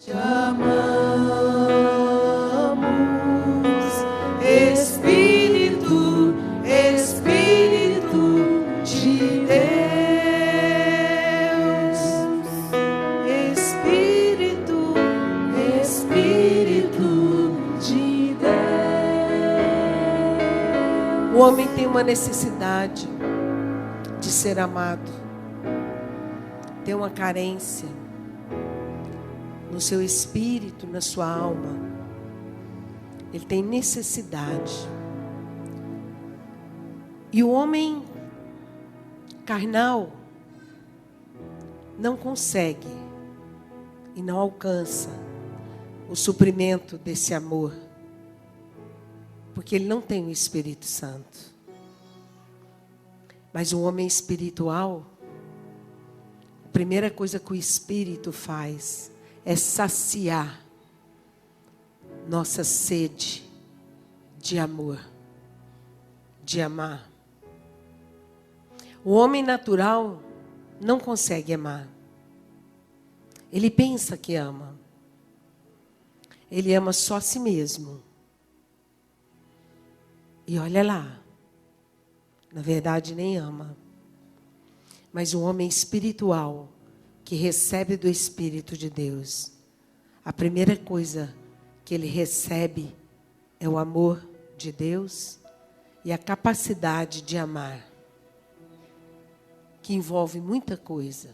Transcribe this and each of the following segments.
Te amamos, Espírito, Espírito de Deus. Espírito, Espírito de Deus. O homem tem uma necessidade de ser amado, tem uma carência no seu espírito, na sua alma. Ele tem necessidade. E o homem carnal não consegue e não alcança o suprimento desse amor, porque ele não tem o Espírito Santo. Mas o homem espiritual, a primeira coisa que o Espírito faz é saciar nossa sede de amor, de amar. O homem natural não consegue amar. Ele pensa que ama. Ele ama só a si mesmo. E olha lá, na verdade nem ama. Mas o homem espiritual, que recebe do Espírito de Deus, a primeira coisa que ele recebe é o amor de Deus e a capacidade de amar, que envolve muita coisa.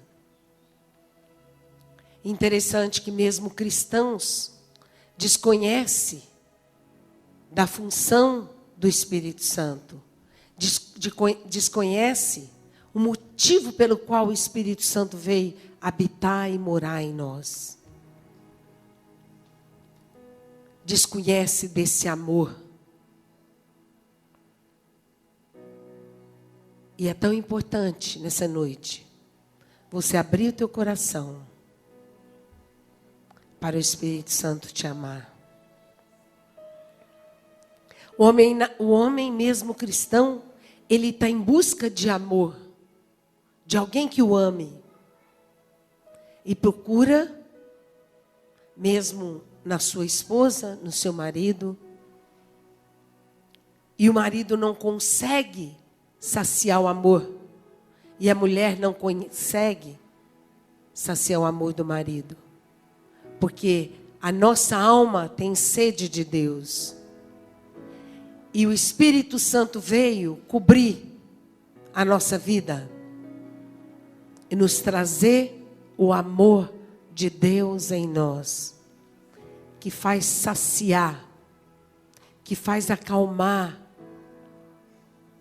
Interessante que mesmo cristãos desconhecem da função do Espírito Santo, desconhecem o motivo pelo qual o Espírito Santo veio habitar e morar em nós. Desconhece desse amor. E é tão importante nessa noite você abrir o teu coração para o Espírito Santo te amar. O homem mesmo cristão, ele está em busca de amor, de alguém que o ame. E procura, mesmo na sua esposa, no seu marido. E o marido não consegue saciar o amor. E a mulher não consegue saciar o amor do marido. Porque a nossa alma tem sede de Deus. E o Espírito Santo veio cobrir a nossa vida e nos trazer o amor de Deus em nós, que faz saciar, que faz acalmar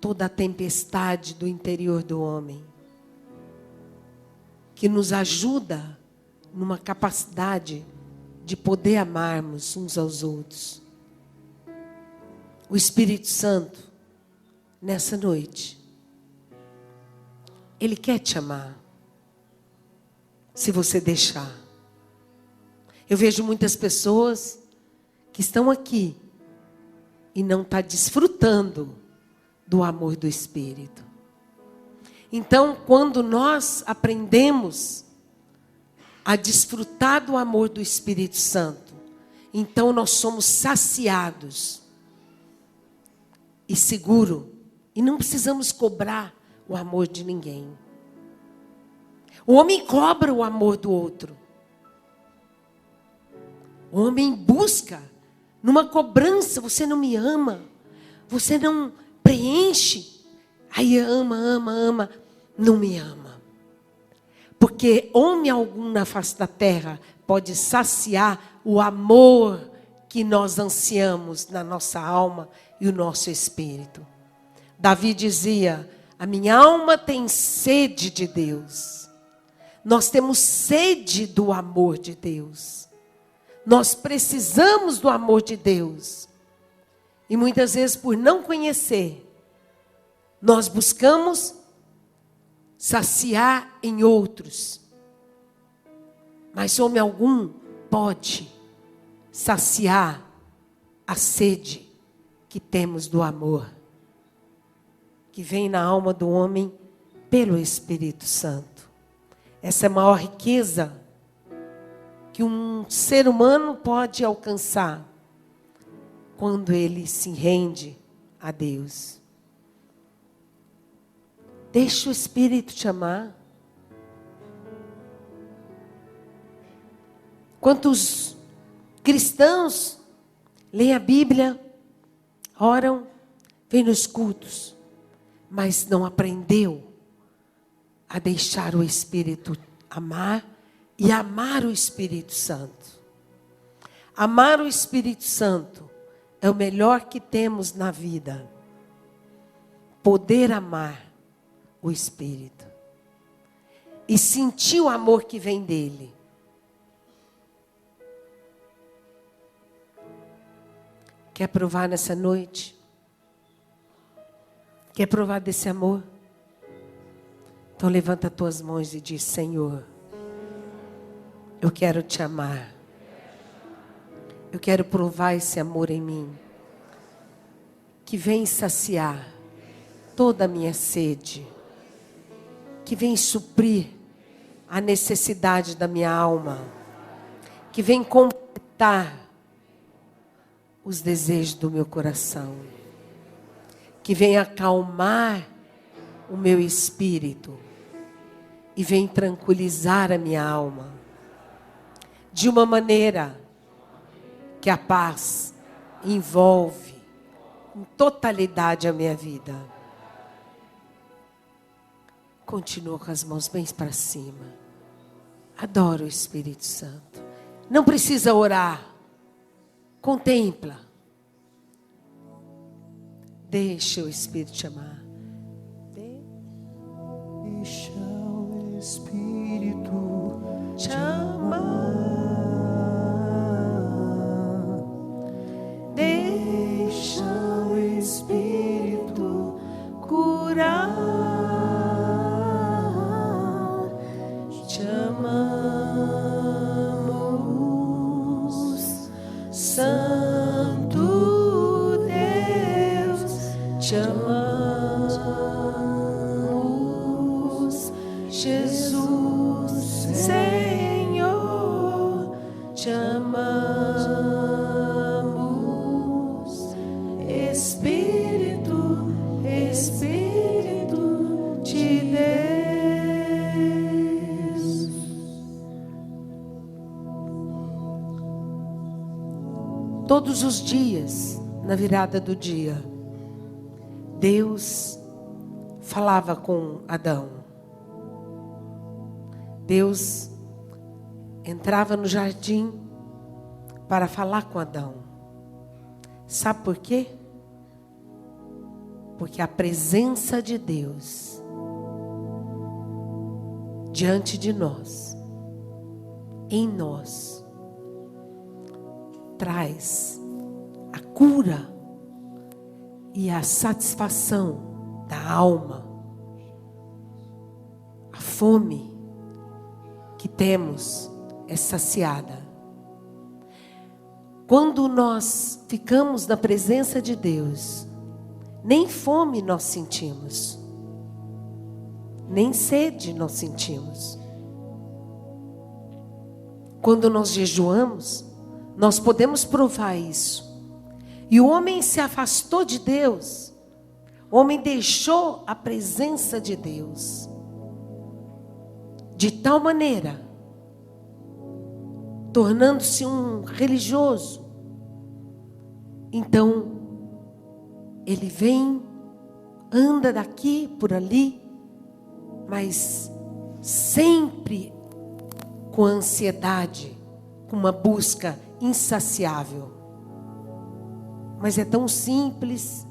toda a tempestade do interior do homem, que nos ajuda numa capacidade de poder amarmos uns aos outros. O Espírito Santo, nessa noite, Ele quer te amar. Se você deixar. Eu vejo muitas pessoas que estão aqui e não estão desfrutando do amor do Espírito. Então, quando nós aprendemos a desfrutar do amor do Espírito Santo, então nós somos saciados e seguros e não precisamos cobrar o amor de ninguém. O homem cobra o amor do outro. O homem busca numa cobrança. Você não me ama. Você não preenche. Aí ama. Não me ama. Porque homem algum na face da terra pode saciar o amor que nós ansiamos na nossa alma e o nosso espírito. Davi dizia: a minha alma tem sede de Deus. Nós temos sede do amor de Deus. Nós precisamos do amor de Deus. E muitas vezes, por não conhecer, nós buscamos saciar em outros. Mas homem algum pode saciar a sede que temos do amor, que vem na alma do homem pelo Espírito Santo. Essa é a maior riqueza que um ser humano pode alcançar quando ele se rende a Deus. Deixa o Espírito te amar. Quantos cristãos leem a Bíblia, oram, vêm nos cultos, mas não aprendeu a deixar o Espírito amar e amar o Espírito Santo. Amar o Espírito Santo é o melhor que temos na vida. Poder amar o Espírito e sentir o amor que vem dele. Quer provar nessa noite? Quer provar desse amor? Então levanta as tuas mãos e diz: Senhor, eu quero te amar. Eu quero provar esse amor em mim, que vem saciar toda a minha sede, que vem suprir a necessidade da minha alma, que vem completar os desejos do meu coração, que vem acalmar o meu espírito e vem tranquilizar a minha alma, de uma maneira que a paz envolve em totalidade a minha vida. Continua com as mãos bem para cima. Adora o Espírito Santo. Não precisa orar. Contempla. Deixa o Espírito te amar. Deixa o Espírito Te amar. Deixa o Espírito curar. Te amamos, Santo Deus. Te amamos, Jesus, Senhor. Te amamos, Espírito, Espírito de Deus. Todos os dias, na virada do dia, Deus falava com Adão. Deus entrava no jardim para falar com Adão. Sabe por quê? Porque a presença de Deus diante de nós, em nós, traz a cura e a satisfação da alma, a fome que temos é saciada. Quando nós ficamos na presença de Deus, nem fome nós sentimos, nem sede nós sentimos. Quando nós jejuamos, nós podemos provar isso. E o homem se afastou de Deus. O homem deixou a presença de Deus. De tal maneira, tornando-se um religioso. Então, ele vem, anda daqui, por ali, mas sempre com ansiedade, com uma busca insaciável. Mas é tão simples.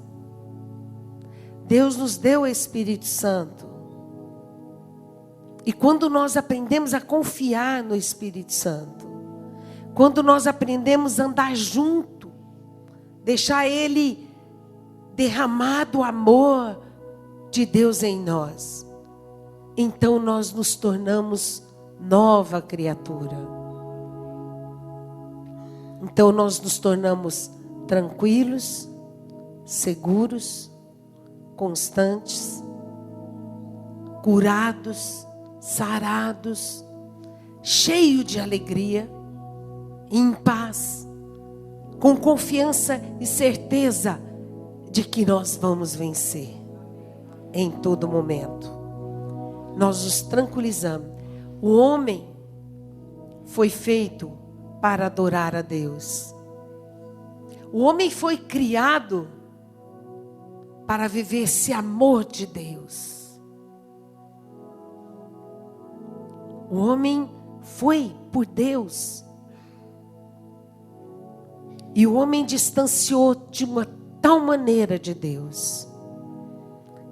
Deus nos deu o Espírito Santo. E quando nós aprendemos a confiar no Espírito Santo, quando nós aprendemos a andar junto, deixar Ele derramar o amor de Deus em nós, então nós nos tornamos nova criatura. Então nós nos tornamos tranquilos, seguros, constantes, curados, sarados, cheios de alegria. em paz, com confiança e certeza de que nós vamos vencer em todo momento. Nós nos tranquilizamos. O homem foi feito para adorar a Deus. O homem foi criado para viver esse amor de Deus. O homem foi por Deus. E o homem distanciou de uma tal maneira de Deus,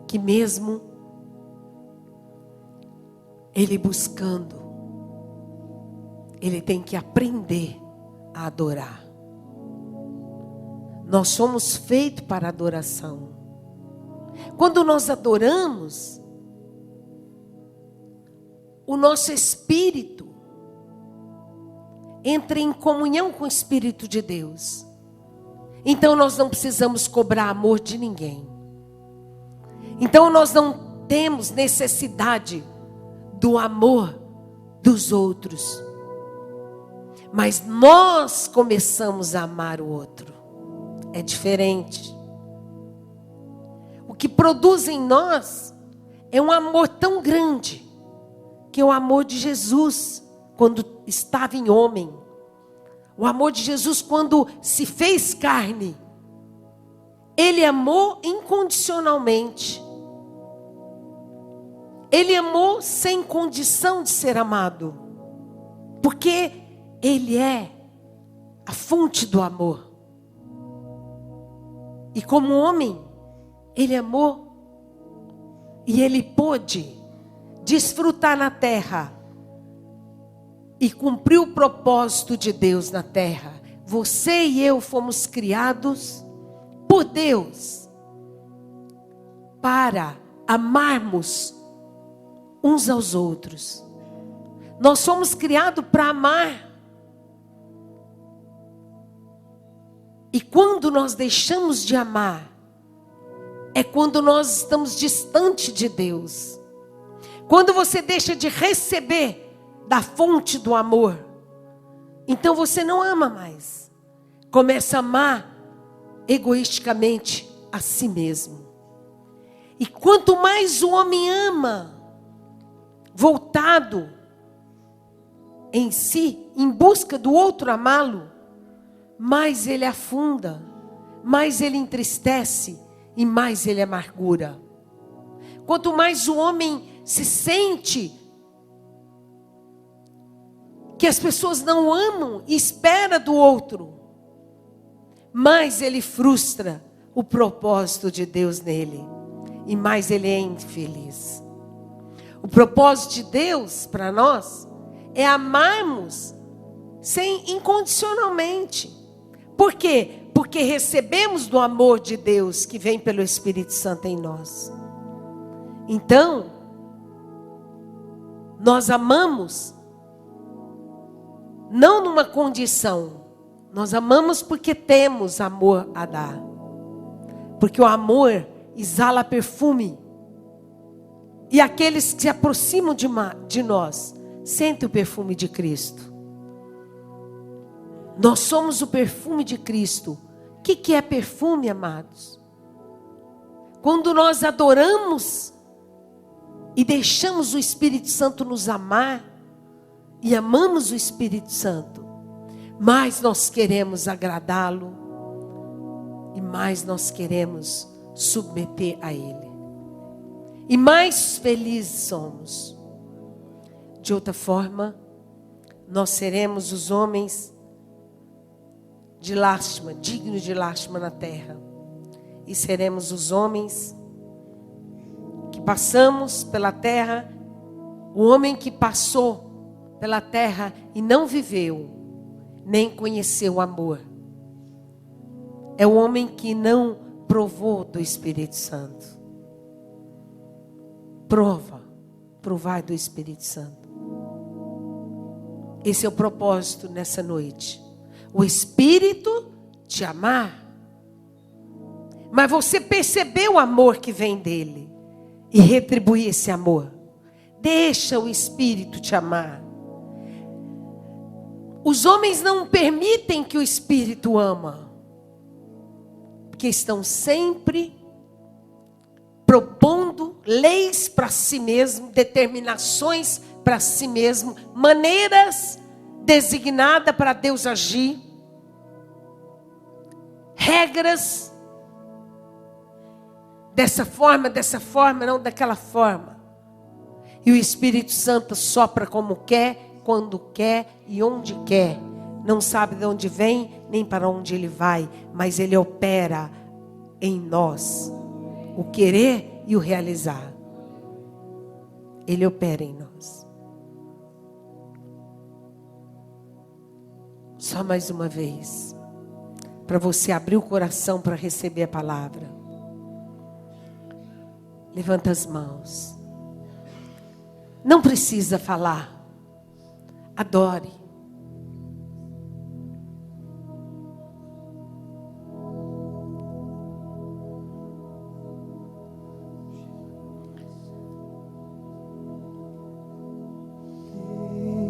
que mesmo ele buscando, ele tem que aprender a adorar. Nós somos feitos para adoração. Quando nós adoramos, o nosso espírito entra em comunhão com o Espírito de Deus. Então nós não precisamos cobrar amor de ninguém. Então nós não temos necessidade do amor dos outros. Mas nós começamos a amar o outro. É diferente. O que produz em nós é um amor tão grande, que é o amor de Jesus quando estava em homem. O amor de Jesus quando se fez carne. Ele amou incondicionalmente. Ele amou sem condição de ser amado. Porque Ele é a fonte do amor. E como homem, Ele amou. E Ele pôde desfrutar na terra. E cumprir o propósito de Deus na terra. Você e eu fomos criados por Deus. Para amarmos uns aos outros. Nós somos criados para amar. E quando nós deixamos de amar, é quando nós estamos distante de Deus. Quando você deixa de receber da fonte do amor, então você não ama mais. Começa a amar egoisticamente a si mesmo. E quanto mais o homem ama, voltado em si, em busca do outro amá-lo, mais ele afunda, mais ele entristece e mais ele amargura. Quanto mais o homem se sente que as pessoas não amam e espera do outro, mais ele frustra o propósito de Deus nele e mais ele é infeliz. O propósito de Deus para nós é amarmos incondicionalmente. Por quê? Porque recebemos do amor de Deus que vem pelo Espírito Santo em nós. Então, nós amamos não numa condição. Nós amamos porque temos amor a dar. Porque o amor exala perfume. E aqueles que se aproximam de nós sentem o perfume de Cristo. Nós somos o perfume de Cristo. O que é perfume, amados? Quando nós adoramos e deixamos o Espírito Santo nos amar, e amamos o Espírito Santo, mais nós queremos agradá-lo, e mais nós queremos submeter a Ele. E mais felizes somos. De outra forma, nós seremos os homens de lástima, dignos de lástima na terra. E seremos os homens que passamos pela terra, o homem que passou pela terra e não viveu, nem conheceu o amor. É o homem que não provou do Espírito Santo. Provai do Espírito Santo. Esse é o propósito nessa noite. O Espírito te amar. Mas você percebeu o amor que vem dele e retribuir esse amor. Deixa o Espírito te amar. Os homens não permitem que o Espírito ama, porque estão sempre propondo leis para si mesmo, determinações para si mesmo, maneiras designadas para Deus agir, regras dessa forma, não daquela forma. E o Espírito Santo sopra como quer, quando quer e onde quer. Não sabe de onde vem, nem para onde ele vai, mas ele opera em nós o querer e o realizar. Ele opera em nós. Só mais uma vez, para você abrir o coração para receber a palavra. Levanta as mãos. Não precisa falar. Adore.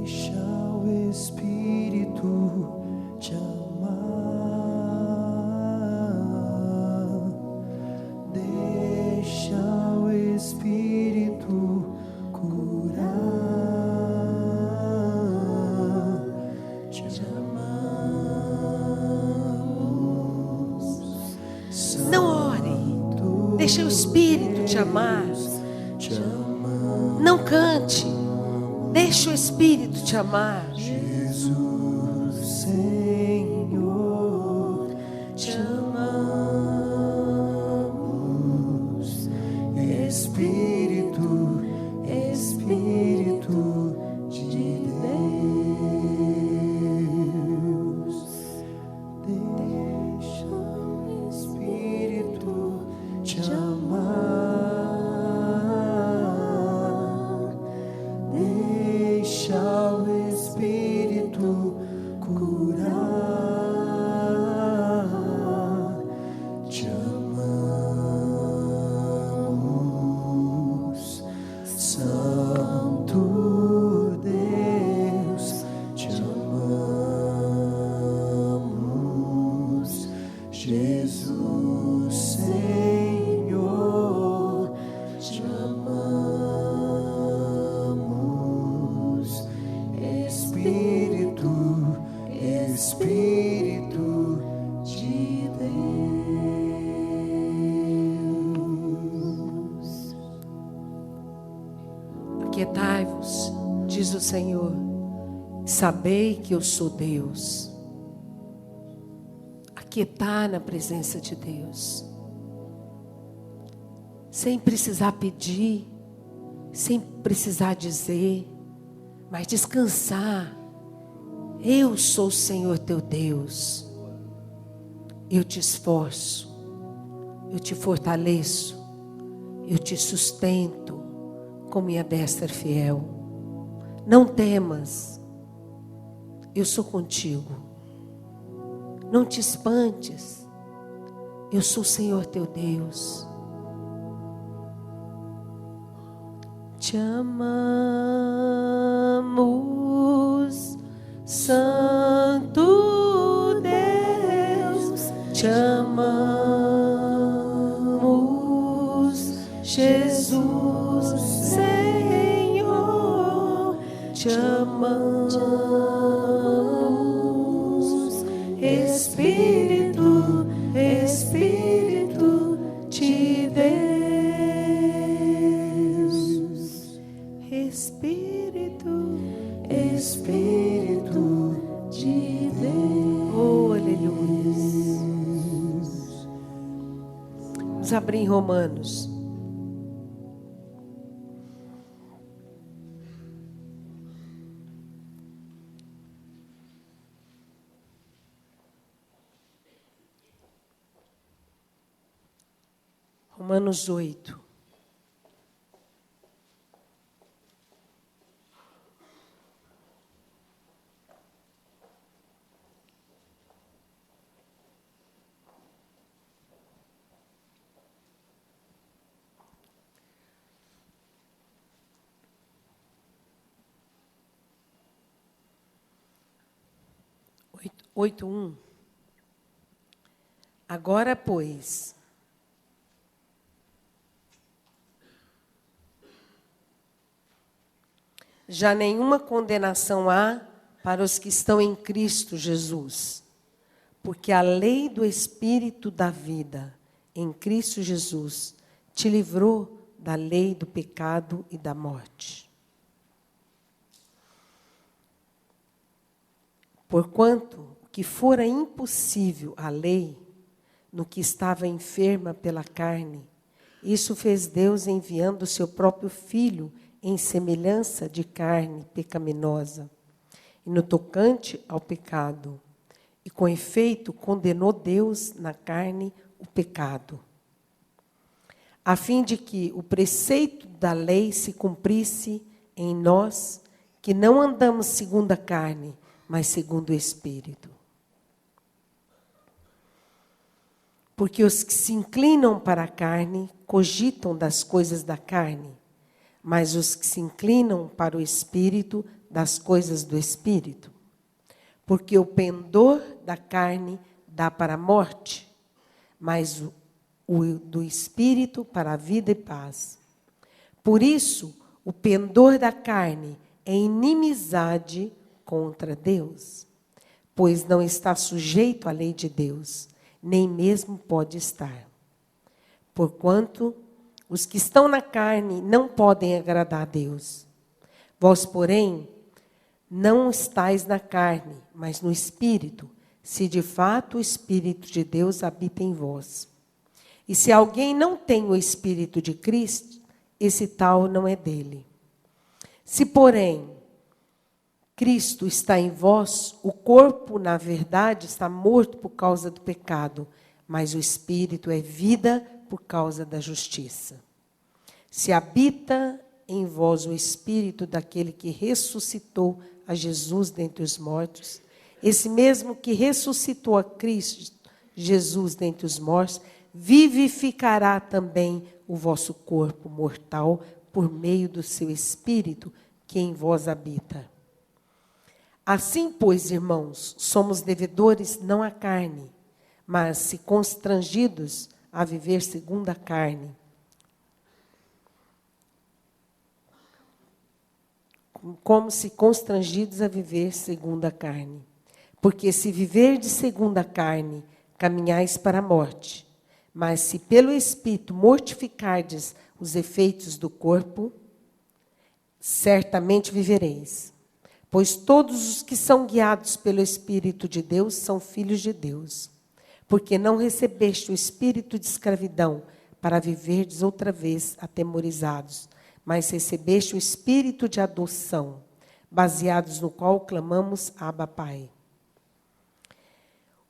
Deixa o Espírito te amar. Deixa o Espírito curar. Te amamos. Não ore. Deixa o Espírito te amar. Te amamos. Não cante. Deixa o Espírito te amar. Jesus, Senhor, te amamos. Espírito, Espírito de Deus, deixa o Espírito te amar. Deixa o Espírito curar. Te amamos, Santo Deus. Te amamos, Jesus, Senhor. Te amamos. Espírito, Espírito de Deus. Aquietai-vos, diz o Senhor, sabei que eu sou Deus. Aquietar na presença de Deus, sem precisar pedir, sem precisar dizer, mas descansar. Eu sou o Senhor teu Deus. Eu te esforço, eu te fortaleço, eu te sustento com minha destra fiel. Não temas, eu sou contigo. Não te espantes, eu sou o Senhor teu Deus. Te amamos, Santo Deus. Te amamos, Jesus, Senhor. Te amamos, Espírito, Espírito de Deus. Espírito, Espírito de Deus. Oh, aleluia. Vamos abrir em Romanos. Romanos 8. 8:1. Agora, pois, já nenhuma condenação há para os que estão em Cristo Jesus, porque a lei do Espírito da vida em Cristo Jesus te livrou da lei do pecado e da morte. Porquanto o que fora impossível à lei, no que estava enferma pela carne, isso fez Deus enviando o seu próprio Filho em semelhança de carne pecaminosa, e no tocante ao pecado, e com efeito condenou Deus na carne o pecado, a fim de que o preceito da lei se cumprisse em nós, que não andamos segundo a carne, mas segundo o Espírito. Porque os que se inclinam para a carne cogitam das coisas da carne, mas os que se inclinam para o Espírito, das coisas do Espírito. Porque o pendor da carne dá para a morte, mas o do Espírito para a vida e paz. Por isso, o pendor da carne é inimizade contra Deus, pois não está sujeito à lei de Deus, nem mesmo pode estar. Porquanto os que estão na carne não podem agradar a Deus. Vós, porém, não estáis na carne, mas no Espírito, se de fato o Espírito de Deus habita em vós. E se alguém não tem o Espírito de Cristo, esse tal não é dele. Se, porém, Cristo está em vós, o corpo, na verdade, está morto por causa do pecado, mas o Espírito é vida por causa da justiça. Se habita em vós o Espírito daquele que ressuscitou a Jesus dentre os mortos, esse mesmo que ressuscitou a Cristo Jesus dentre os mortos, vivificará também o vosso corpo mortal por meio do seu Espírito que em vós habita. Assim, pois, irmãos, somos devedores não à carne, mas se constrangidos a viver segundo a carne. Como se constrangidos a viver segundo a carne. Porque se viverdes segundo a carne, caminhais para a morte. Mas se pelo Espírito mortificardes os efeitos do corpo, certamente vivereis. Pois todos os que são guiados pelo Espírito de Deus são filhos de Deus. Porque não recebeste o espírito de escravidão para viverdes outra vez atemorizados, mas recebeste o espírito de adoção, baseados no qual clamamos Abba, Pai.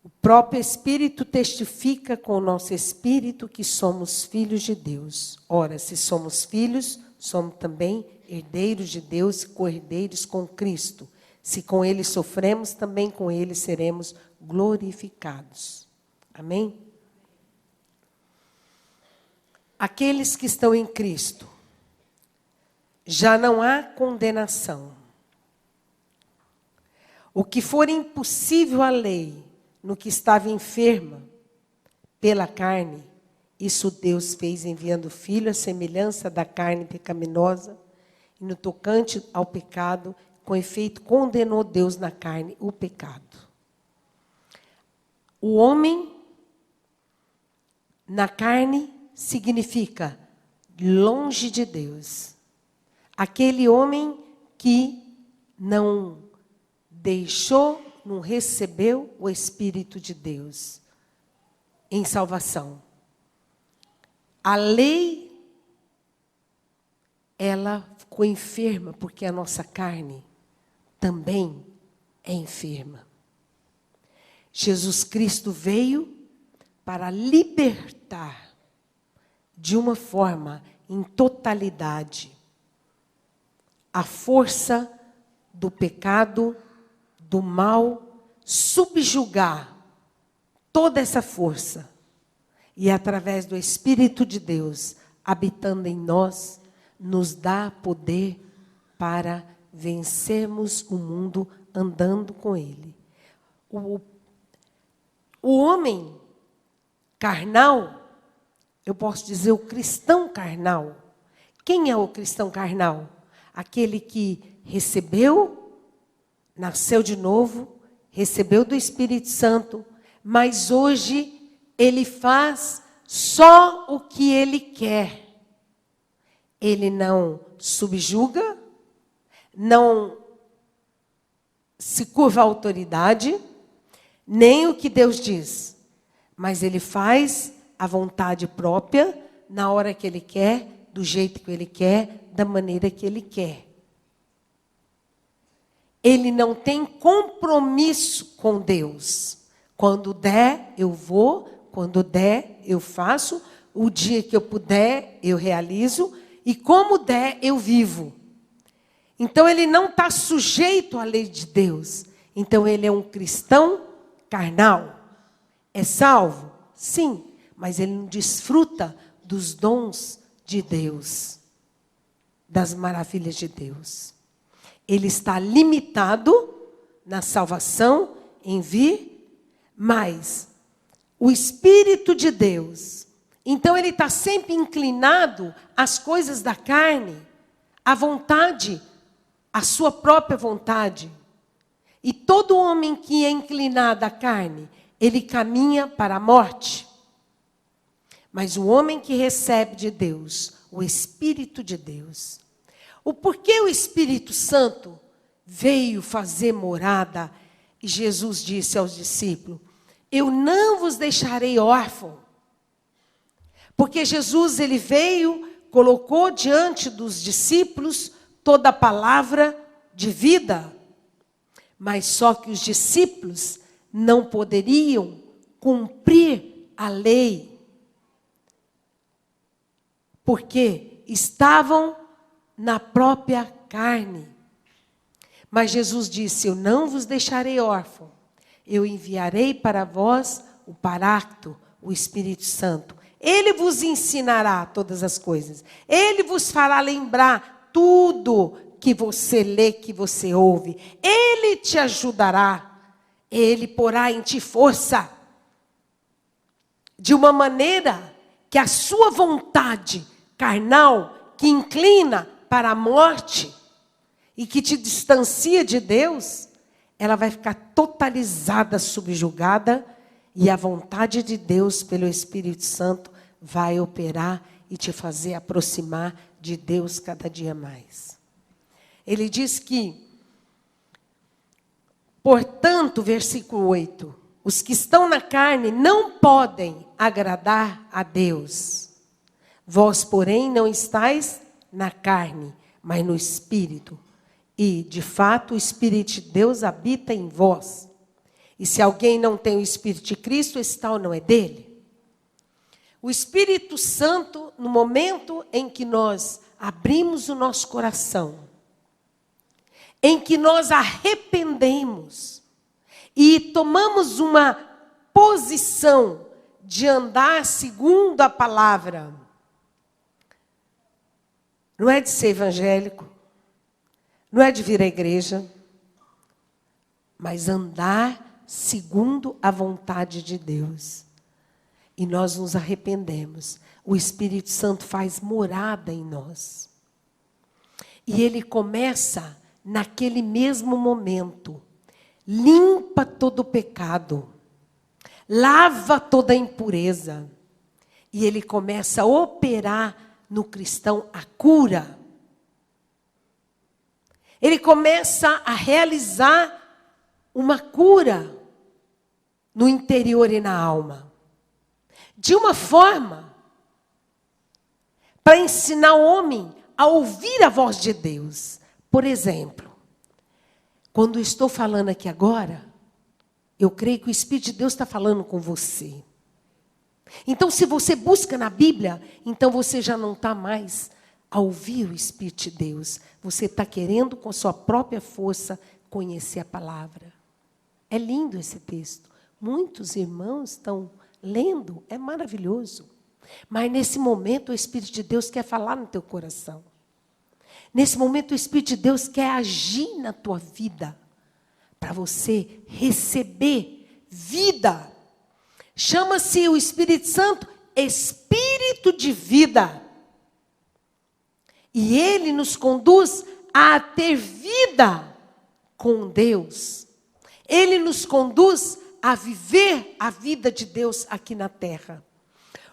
O próprio Espírito testifica com o nosso espírito que somos filhos de Deus. Ora, se somos filhos, somos também herdeiros de Deus e co-herdeiros com Cristo. Se com Ele sofremos, também com Ele seremos glorificados. Amém? Aqueles que estão em Cristo, já não há condenação. O que for impossível à lei, no que estava enferma pela carne, isso Deus fez enviando o Filho à semelhança da carne pecaminosa, e no tocante ao pecado, com efeito, condenou Deus na carne o pecado. O homem na carne significa longe de Deus. Aquele homem que não deixou, não recebeu o Espírito de Deus em salvação. A lei, ela ficou enferma porque a nossa carne também é enferma. Jesus Cristo veio para libertar de uma forma, em totalidade, a força do pecado, do mal, subjugar toda essa força. E através do Espírito de Deus, habitando em nós, nos dá poder para vencermos o mundo andando com Ele. o homem carnal, eu posso dizer o cristão carnal. Quem é o cristão carnal? Aquele que recebeu, nasceu de novo, recebeu do Espírito Santo, mas hoje ele faz só o que ele quer. Ele não subjuga, não se curva à autoridade, nem o que Deus diz. Mas ele faz a vontade própria, na hora que ele quer, do jeito que ele quer, da maneira que ele quer. Ele não tem compromisso com Deus. Quando der, eu vou. Quando der, eu faço. O dia que eu puder, eu realizo. E como der, eu vivo. Então, ele não está sujeito à lei de Deus. Então, ele é um cristão carnal. É salvo? Sim. Mas ele não desfruta dos dons de Deus. Das maravilhas de Deus. Ele está limitado na salvação, em vir, mas o Espírito de Deus, então ele está sempre inclinado às coisas da carne, à vontade, à sua própria vontade. E todo homem que é inclinado à carne, ele caminha para a morte. Mas o homem que recebe de Deus, o Espírito de Deus, o porquê o Espírito Santo veio fazer morada, e Jesus disse aos discípulos, eu não vos deixarei órfão. Porque Jesus, ele veio, colocou diante dos discípulos toda a palavra de vida. Mas só que os discípulos não poderiam cumprir a lei. Porque estavam na própria carne. Mas Jesus disse, eu não vos deixarei órfão. Eu enviarei para vós o Paráclito, o Espírito Santo. Ele vos ensinará todas as coisas. Ele vos fará lembrar tudo que você lê, que você ouve. Ele te ajudará. Ele porá em ti força. De uma maneira que a sua vontade carnal, que inclina para a morte e que te distancia de Deus, ela vai ficar totalizada, subjugada, e a vontade de Deus pelo Espírito Santo vai operar e te fazer aproximar de Deus cada dia mais. Ele diz que, portanto, versículo 8, os que estão na carne não podem agradar a Deus. Vós, porém, não estáis na carne, mas no Espírito. E, de fato, o Espírito de Deus habita em vós. E se alguém não tem o Espírito de Cristo, esse tal não é dele. O Espírito Santo, no momento em que nós abrimos o nosso coração, em que nós arrependemos e tomamos uma posição de andar segundo a palavra, não é de ser evangélico, não é de vir à igreja, mas andar segundo a vontade de Deus. E nós nos arrependemos. O Espírito Santo faz morada em nós. E ele começa, naquele mesmo momento, limpa todo o pecado, lava toda a impureza. E ele começa a operar no cristão a cura. Ele começa a realizar uma cura no interior e na alma. De uma forma para ensinar o homem a ouvir a voz de Deus. Por exemplo, quando eu estou falando aqui agora, eu creio que o Espírito de Deus está falando com você. Então, se você busca na Bíblia, então você já não está mais a ouvir o Espírito de Deus. Você está querendo, com sua própria força, conhecer a palavra. É lindo esse texto. Muitos irmãos estão lendo, é maravilhoso. Mas nesse momento o Espírito de Deus quer falar no teu coração. Nesse momento o Espírito de Deus quer agir na tua vida. para você receber vida. Chama-se o Espírito Santo Espírito de vida. E ele nos conduz a ter vida com Deus. Ele nos conduz a viver a vida de Deus aqui na terra.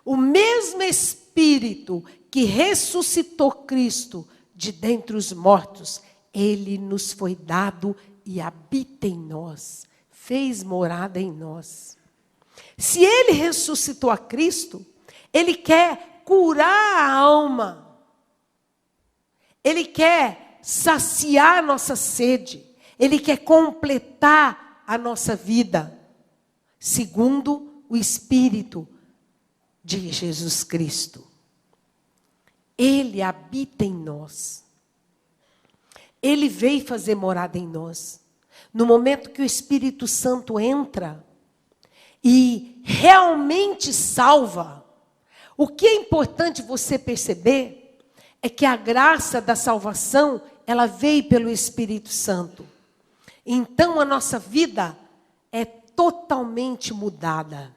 O mesmo Espírito que ressuscitou Cristo de dentre os mortos, ele nos foi dado e habita em nós, fez morada em nós. Se ele ressuscitou a Cristo, ele quer curar a alma. Ele quer saciar a nossa sede. Ele quer completar a nossa vida, segundo o Espírito de Jesus Cristo. Ele habita em nós. Ele veio fazer morada em nós. No momento que o Espírito Santo entra e realmente salva, o que é importante você perceber é que a graça da salvação, ela veio pelo Espírito Santo. Então a nossa vida é totalmente mudada.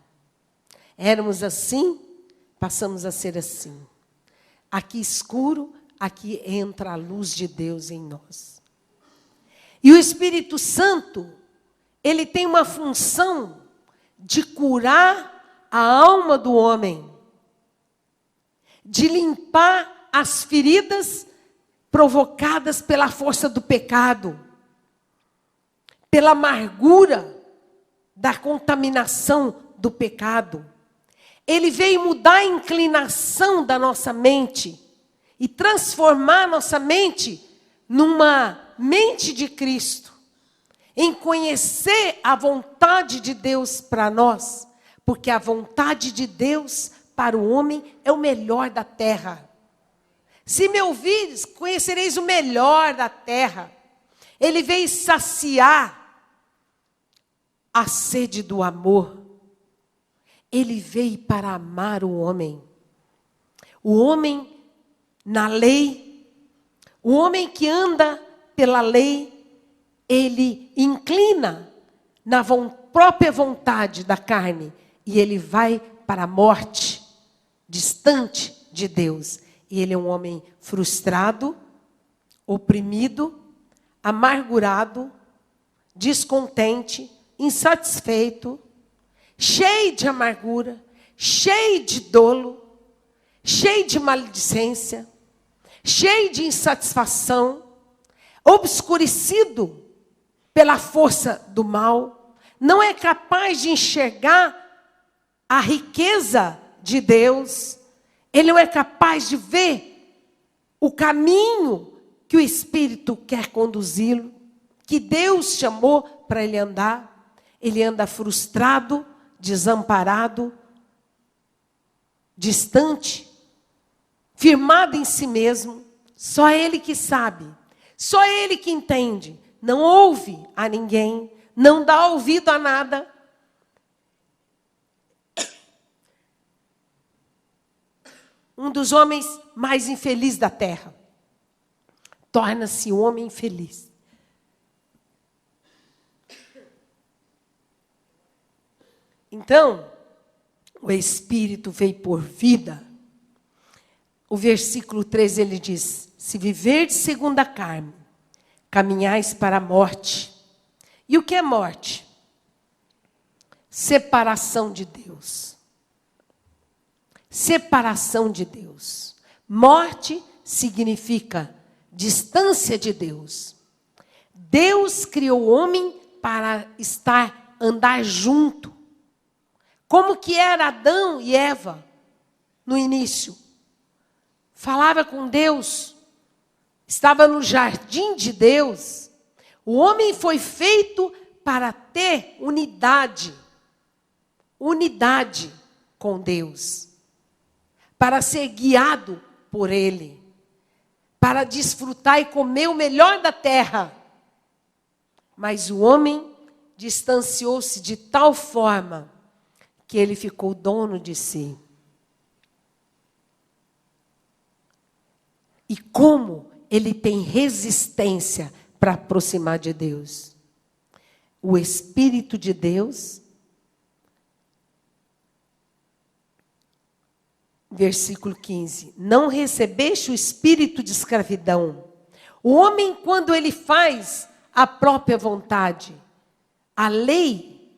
Éramos assim, passamos a ser assim. Aqui escuro, aqui entra a luz de Deus em nós. E o Espírito Santo, ele tem uma função de curar a alma do homem, de limpar as feridas provocadas pela força do pecado, pela amargura da contaminação do pecado. Ele veio mudar a inclinação da nossa mente e transformar nossa mente numa mente de Cristo, em conhecer a vontade de Deus para nós, porque a vontade de Deus para o homem é o melhor da terra. Se me ouvires, conhecereis o melhor da terra. Ele veio saciar a sede do amor. Ele veio para amar o homem. O homem na lei, o homem que anda pela lei, ele inclina na própria vontade da carne e ele vai para a morte, distante de Deus. E ele é um homem frustrado, oprimido, amargurado, descontente, insatisfeito, cheio de amargura, cheio de dolo, cheio de maledicência, cheio de insatisfação, obscurecido pela força do mal, não é capaz de enxergar a riqueza de Deus, ele não é capaz de ver o caminho que o Espírito quer conduzi-lo, que Deus chamou para ele andar. Ele anda frustrado, desamparado, distante, firmado em si mesmo. Só ele que sabe, só ele que entende. Não ouve a ninguém, não dá ouvido a nada. Um dos homens mais infelizes da terra. Torna-se um homem infeliz. Então, o Espírito veio por vida. O versículo 13 ele diz: se viverdes segundo a carne, caminhais para a morte. E o que é morte? Separação de Deus. Separação de Deus. Morte significa distância de Deus. Deus criou o homem para andar junto. Como que era Adão e Eva no início? Falava com Deus, estava no jardim de Deus. O homem foi feito para ter unidade com Deus, para ser guiado por Ele, para desfrutar e comer o melhor da terra. Mas o homem distanciou-se de tal forma que ele ficou dono de si. E como ele tem resistência para aproximar de Deus. o Espírito de Deus. Versículo 15. Não recebeste o espírito de escravidão. O homem, quando ele faz a própria vontade, a lei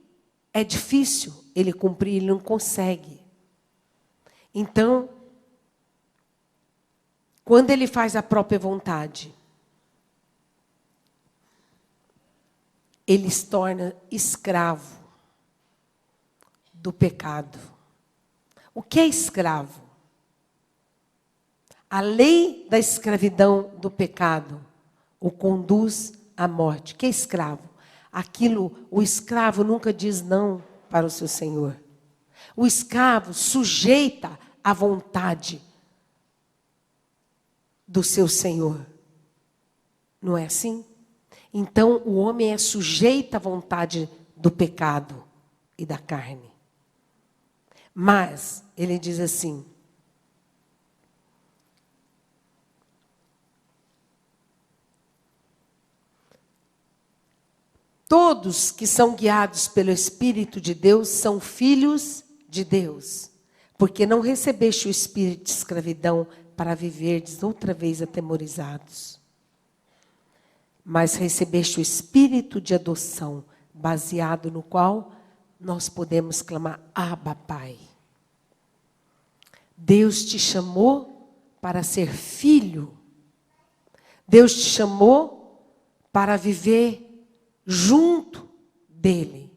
é difícil ele cumprir, ele não consegue. Então, quando ele faz a própria vontade, ele se torna escravo do pecado. O que é escravo? A lei da escravidão do pecado o conduz à morte. O que é escravo? O escravo nunca diz não para o seu senhor. O escravo sujeita a vontade do seu senhor. Não é assim? Então, o homem é sujeito à vontade do pecado e da carne. Mas, ele diz assim, todos que são guiados pelo Espírito de Deus são filhos de Deus, porque não recebeste o espírito de escravidão para viverdes outra vez atemorizados, mas recebeste o espírito de adoção, baseado no qual nós podemos clamar, Abba, Pai. Deus te chamou para ser filho. Deus te chamou para viver junto dele.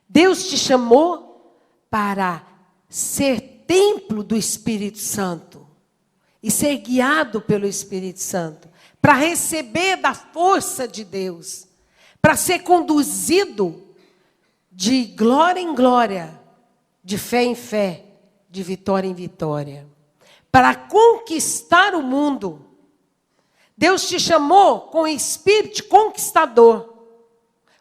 Deus te chamou para ser templo do Espírito Santo e ser guiado pelo Espírito Santo, para receber da força de Deus, para ser conduzido de glória em glória, de fé em fé, de vitória em vitória, para conquistar o mundo. Deus te chamou com espírito conquistador,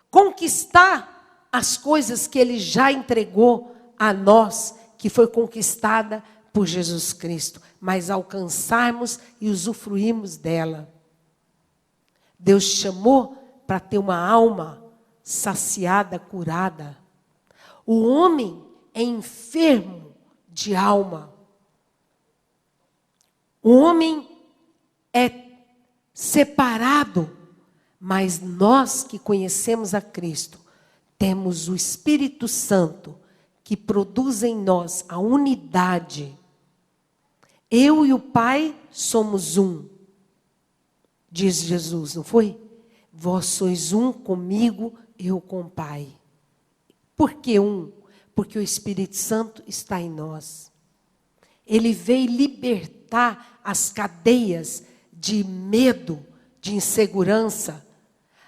conquistar as coisas que Ele já entregou a nós, que foi conquistada por Jesus Cristo, mas alcançarmos e usufruirmos dela. Deus te chamou para ter uma alma saciada, curada. O homem é enfermo de alma. O homem é separado, mas nós que conhecemos a Cristo, temos o Espírito Santo que produz em nós a unidade. Eu e o Pai somos um, diz Jesus, não foi? Vós sois um comigo, eu com o Pai. Por que um? Porque o Espírito Santo está em nós. Ele veio libertar as cadeias de medo, de insegurança.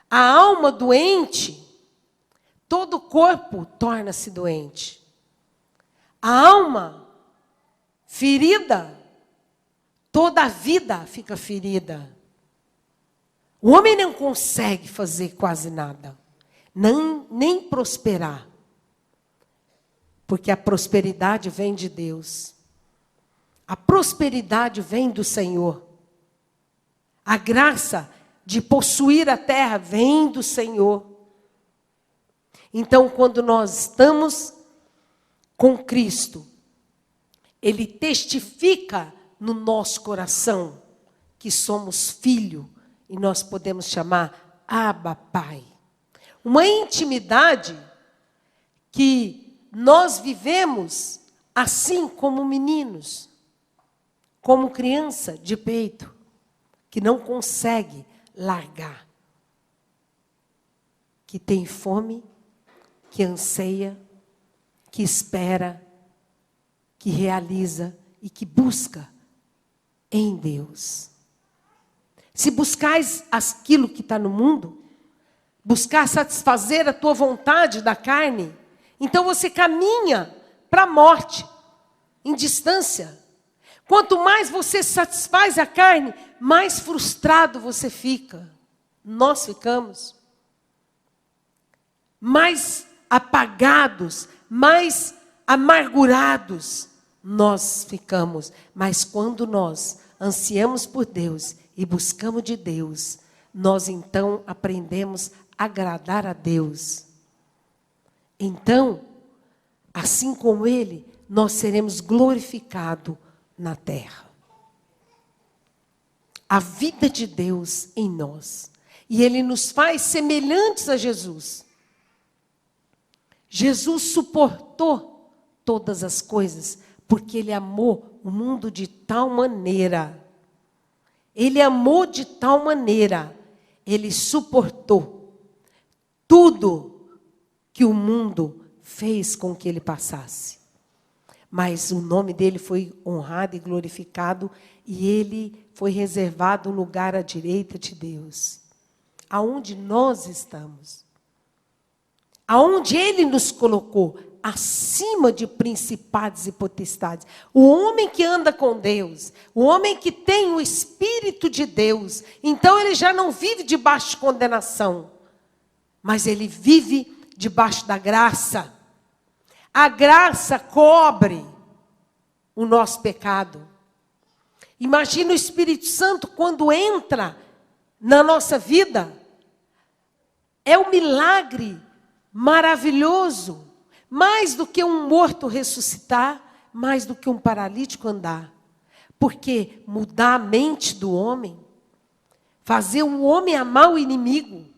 A alma doente, todo o corpo torna-se doente. A alma ferida, toda a vida fica ferida. O homem não consegue fazer quase nada, nem prosperar. Porque a prosperidade vem de Deus. A prosperidade vem do Senhor. A graça de possuir a terra vem do Senhor. Então, quando nós estamos com Cristo, Ele testifica no nosso coração que somos filho e nós podemos chamar Abba, Pai. Uma intimidade que nós vivemos assim como meninos, como criança de peito, que não consegue largar, que tem fome, que anseia, que espera, que realiza e que busca em Deus. Se buscais aquilo que está no mundo, buscar satisfazer a tua vontade da carne, então você caminha para a morte, em distância. Quanto mais você satisfaz a carne, mais frustrado você fica. Nós ficamos. Mais apagados, mais amargurados nós ficamos. Mas quando nós ansiamos por Deus e buscamos de Deus, nós então aprendemos a agradar a Deus. Então, assim como Ele, nós seremos glorificados na terra. A vida de Deus em nós. E Ele nos faz semelhantes a Jesus. Jesus suportou todas as coisas, porque Ele amou o mundo de tal maneira. Ele amou de tal maneira. Ele suportou tudo que o mundo fez com que Ele passasse. Mas o nome dele foi honrado e glorificado, e ele foi reservado um lugar à direita de Deus. Aonde nós estamos. Aonde ele nos colocou, acima de principados e potestades. O homem que anda com Deus, o homem que tem o Espírito de Deus, então ele já não vive debaixo de condenação, mas ele vive debaixo da graça. A graça cobre o nosso pecado. Imagina o Espírito Santo quando entra na nossa vida. É um milagre maravilhoso. Mais do que um morto ressuscitar, mais do que um paralítico andar. Porque mudar a mente do homem, fazer o homem amar o inimigo,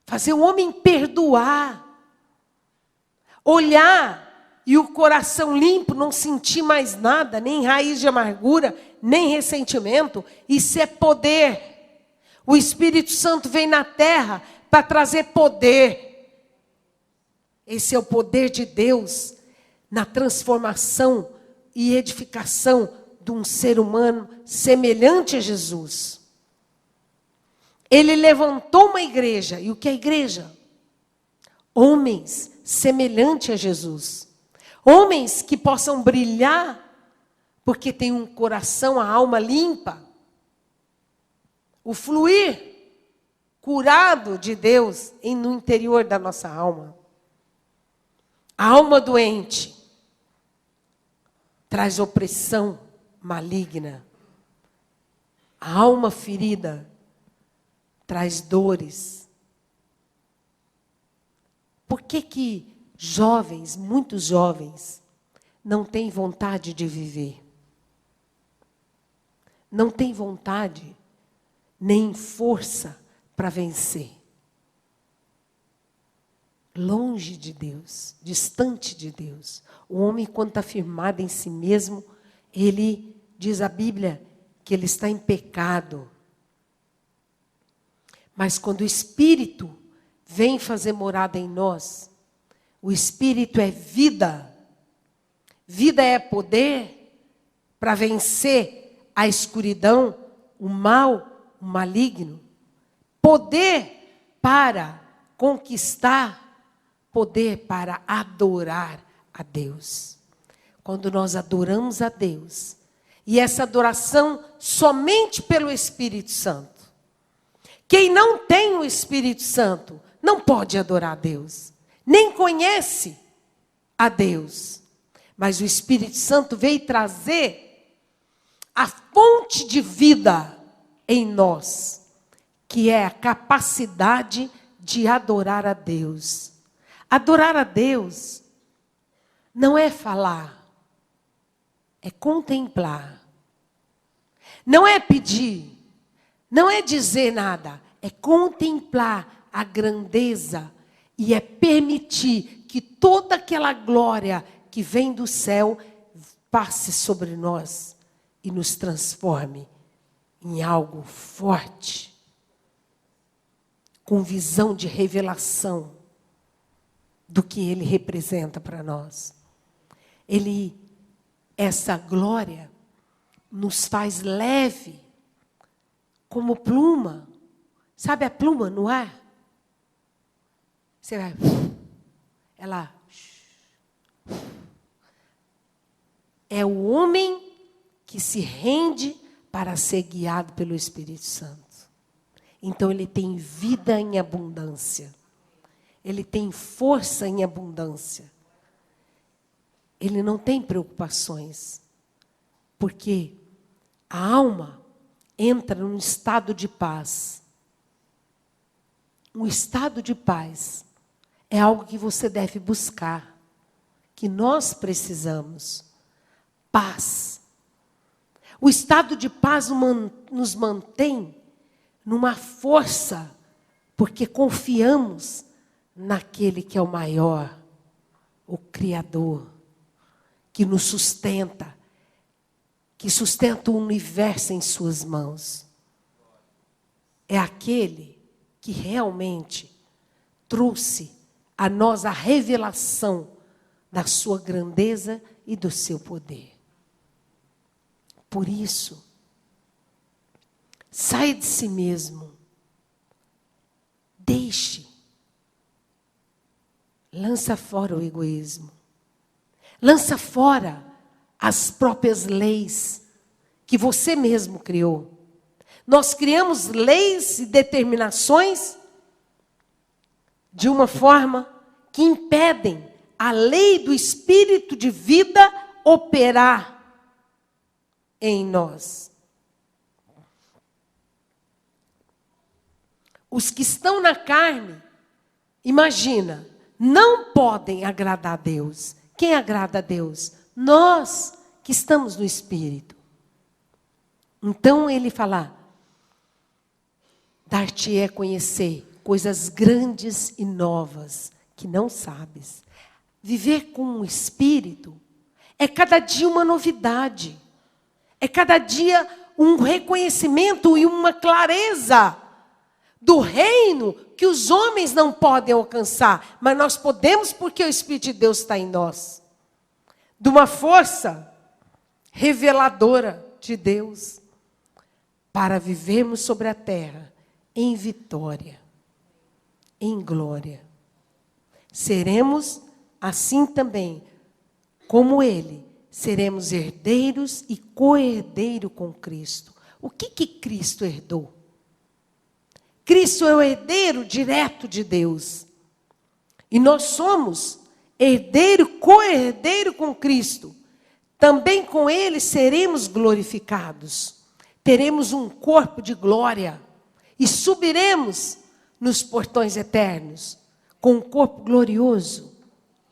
fazer o homem perdoar, olhar e o coração limpo, não sentir mais nada, nem raiz de amargura, nem ressentimento, isso é poder. O Espírito Santo vem na terra para trazer poder. Esse é o poder de Deus na transformação e edificação de um ser humano semelhante a Jesus. Ele levantou uma igreja. E o que é a igreja? Homens semelhantes a Jesus. Homens que possam brilhar porque tem um coração, a alma limpa. O fluir curado de Deus no interior da nossa alma. A alma doente traz opressão maligna. A alma ferida traz dores. Por que jovens, muitos jovens, não têm vontade de viver? Não têm vontade, nem força para vencer. Longe de Deus, distante de Deus. O homem, quando está firmado em si mesmo, ele, diz a Bíblia, que ele está em pecado. Mas quando o Espírito vem fazer morada em nós, o Espírito é vida. Vida é poder para vencer a escuridão, o mal, o maligno. Poder para conquistar, poder para adorar a Deus. Quando nós adoramos a Deus, e essa adoração somente pelo Espírito Santo. Quem não tem o Espírito Santo não pode adorar a Deus, nem conhece a Deus. Mas o Espírito Santo veio trazer a fonte de vida em nós, que é a capacidade de adorar a Deus. Adorar a Deus não é falar, é contemplar. Não é pedir, não é dizer nada, é contemplar a grandeza e é permitir que toda aquela glória que vem do céu passe sobre nós e nos transforme em algo forte, com visão de revelação do que Ele representa para nós. Essa glória nos faz leve, como pluma. Sabe a pluma no ar? Você vai, ela é o homem que se rende para ser guiado pelo Espírito Santo. Então ele tem vida em abundância. Ele tem força em abundância. Ele não tem preocupações. Porque a alma entra num estado de paz. Um estado de paz é algo que você deve buscar, que nós precisamos. Paz. O estado de paz nos mantém numa força, porque confiamos naquele que é o maior, o Criador, que nos sustenta, que sustenta o universo em suas mãos. É aquele que realmente trouxe a nós a revelação da sua grandeza e do seu poder. Por isso, saia de si mesmo. Deixe. Lança fora o egoísmo. Lança fora as próprias leis que você mesmo criou. Nós criamos leis e determinações de uma forma que impedem a lei do espírito de vida operar em nós. Os que estão na carne, imagina, não podem agradar a Deus. Quem agrada a Deus? Nós que estamos no espírito. Então ele fala: dar-te-é conhecer coisas grandes e novas que não sabes. Viver com o Espírito é cada dia uma novidade. É cada dia um reconhecimento e uma clareza do reino que os homens não podem alcançar. Mas nós podemos porque o Espírito de Deus está em nós. De uma força reveladora de Deus. Para vivermos sobre a terra em vitória, em glória. Seremos assim também, como Ele, seremos herdeiros e co-herdeiro com Cristo. O que Cristo herdou? Cristo é o herdeiro direto de Deus. E nós somos herdeiro, co-herdeiro com Cristo. Também com Ele seremos glorificados. Teremos um corpo de glória. E subiremos nos portões eternos, com um corpo glorioso,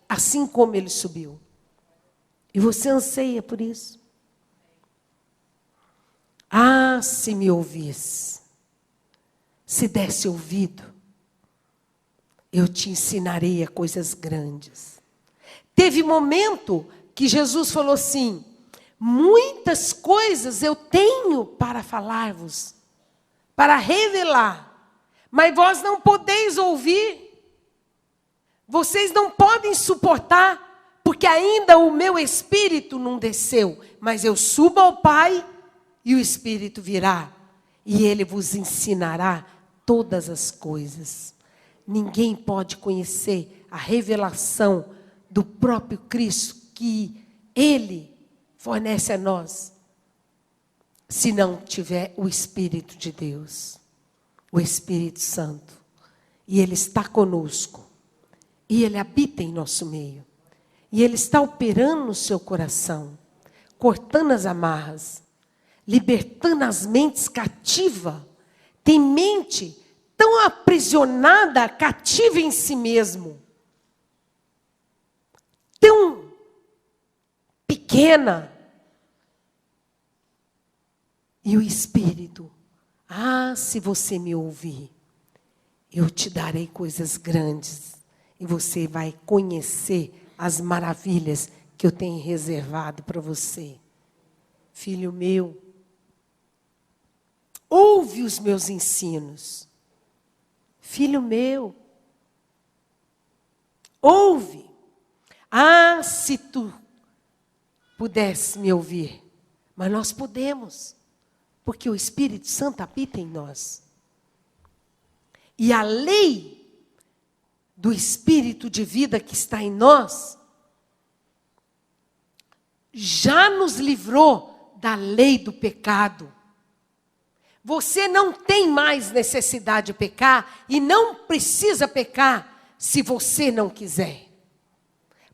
assim como Ele subiu. E você anseia por isso? Ah, se me ouvisse, se desse ouvido, eu te ensinaria coisas grandes. Teve momento que Jesus falou assim: muitas coisas eu tenho para falar-vos, para revelar, mas vós não podeis ouvir. Vocês não podem suportar, porque ainda o meu Espírito não desceu. Mas eu subo ao Pai e o Espírito virá. E Ele vos ensinará todas as coisas. Ninguém pode conhecer a revelação do próprio Cristo que Ele fornece a nós, se não tiver o Espírito de Deus, o Espírito Santo. E Ele está conosco. E Ele habita em nosso meio. E Ele está operando no seu coração, cortando as amarras, libertando as mentes cativas. Tem mente tão aprisionada, cativa em si mesmo, tão pequena. E o Espírito: ah, se você me ouvir, eu te darei coisas grandes. E você vai conhecer as maravilhas que eu tenho reservado para você. Filho meu, ouve os meus ensinos. Filho meu, ouve. Ah, se tu pudesse me ouvir. Mas nós podemos, porque o Espírito Santo habita em nós. E a lei do Espírito de vida que está em nós já nos livrou da lei do pecado. Você não tem mais necessidade de pecar e não precisa pecar se você não quiser.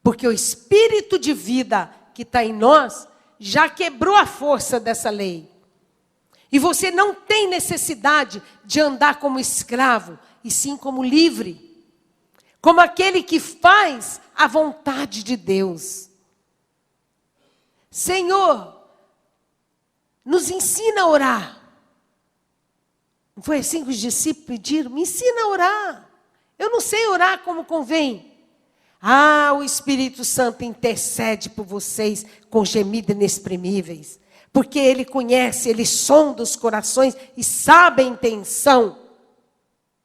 Porque o Espírito de vida que está em nós já quebrou a força dessa lei. E você não tem necessidade de andar como escravo, e sim como livre. como aquele que faz a vontade de Deus. Senhor, nos ensina a orar. Não foi assim que os discípulos pediram? Me ensina a orar. Eu não sei orar como convém. Ah, o Espírito Santo intercede por vocês com gemidos inexprimíveis. Porque Ele conhece, Ele sonda os corações e sabe a intenção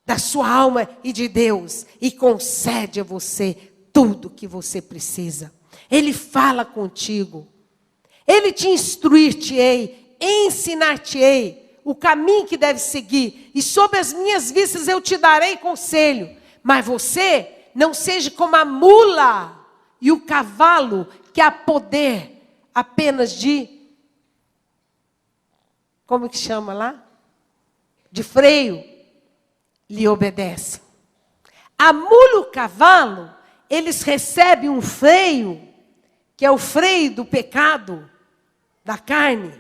da sua alma e de Deus. E concede a você tudo o que você precisa. Ele fala contigo. Ele te instruir-te-ei, ensinar-te-ei o caminho que deve seguir. E sob as minhas vistas eu te darei conselho. Mas você não seja como a mula e o cavalo, que há poder apenas de... Como que chama lá? De freio. Lhe obedece. A mula e o cavalo, eles recebem um freio, que é o freio do pecado, da carne.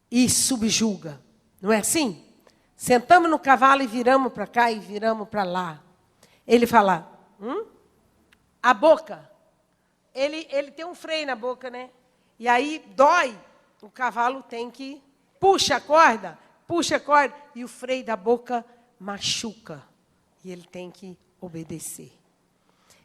E subjuga. Não é assim? Sentamos no cavalo e viramos para cá e viramos para lá. Ele fala, a boca. Ele tem um freio na boca, né? E aí dói. O cavalo tem que... puxa a corda, e o freio da boca machuca. E ele tem que obedecer.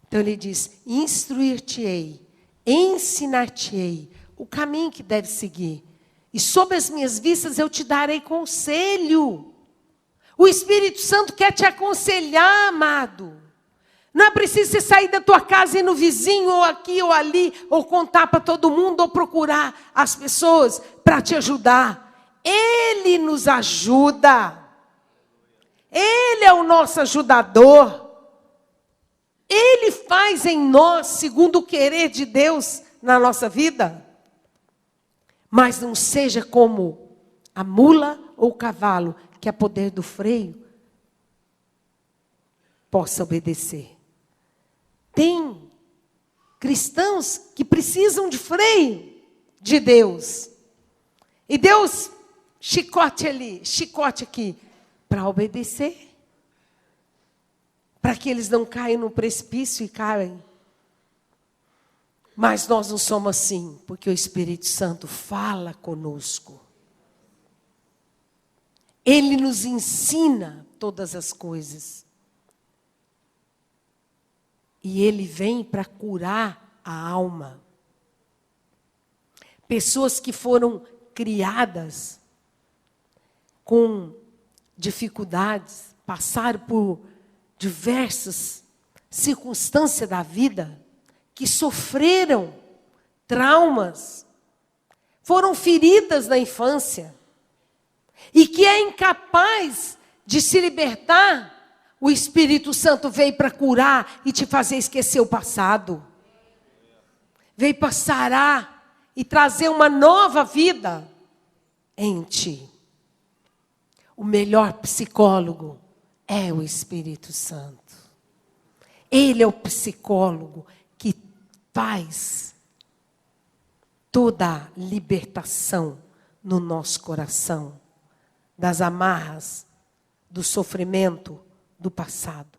Então ele diz, instruir-te-ei, ensinar-te-ei o caminho que deve seguir. E sob as minhas vistas eu te darei conselho. O Espírito Santo quer te aconselhar, amado. Não é preciso você sair da tua casa e ir no vizinho, ou aqui, ou ali, ou contar para todo mundo, ou procurar as pessoas para te ajudar. Ele nos ajuda. Ele é o nosso ajudador. Ele faz em nós, segundo o querer de Deus na nossa vida. Mas não seja como a mula ou o cavalo, que a poder do freio possa obedecer. Tem cristãos que precisam de freio de Deus. E Deus, chicote ali, chicote aqui, para obedecer. Para que eles não caiam no precipício e caem. Mas nós não somos assim, porque o Espírito Santo fala conosco. Ele nos ensina todas as coisas. E Ele vem para curar a alma. Pessoas que foram criadas com dificuldades, passaram por diversas circunstâncias da vida, que sofreram traumas, foram feridas na infância, e que é incapaz de se libertar, o Espírito Santo veio para curar e te fazer esquecer o passado. Veio para sarar e trazer uma nova vida em ti. O melhor psicólogo é o Espírito Santo. Ele é o psicólogo que faz toda a libertação no nosso coração, das amarras, do sofrimento do passado.